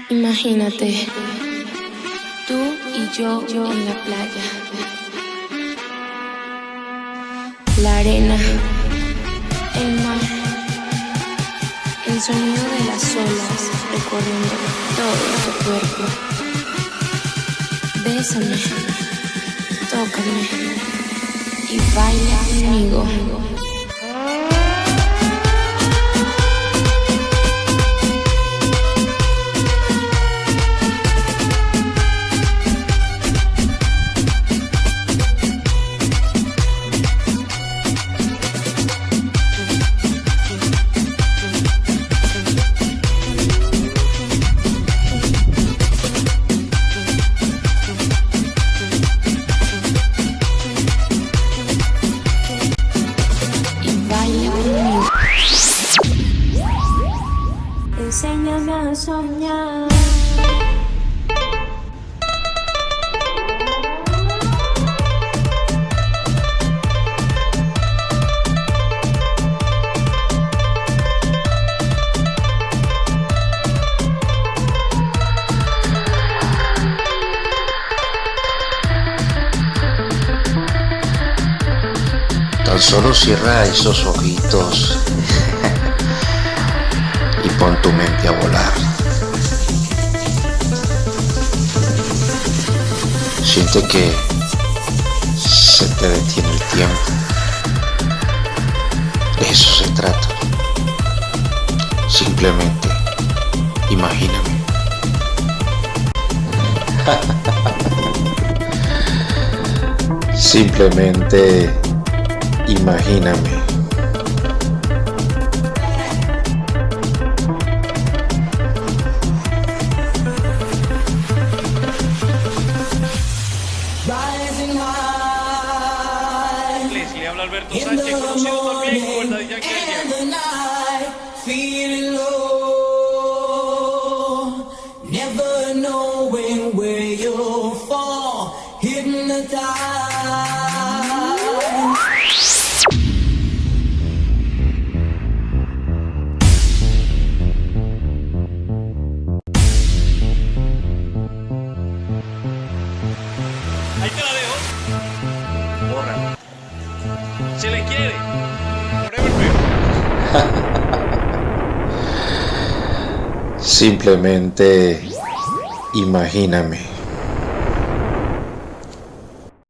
Imagínate, tú y yo en la playa, la arena, el mar, el sonido de las olas recorriendo todo tu cuerpo. Bésame, tócame y baila conmigo. Enséñame a soñar. Tan solo cierra esos ojitos y pon tu mente a volar. Siente que se te detiene el tiempo. De eso se trata. Simplemente imagíname. Simplemente imagíname. Le habla Alberto Sánchez, conocido también como el Daddy Yankee del Ahí te la dejo. Borra. Se le quiere. Forever. Simplemente imagíname.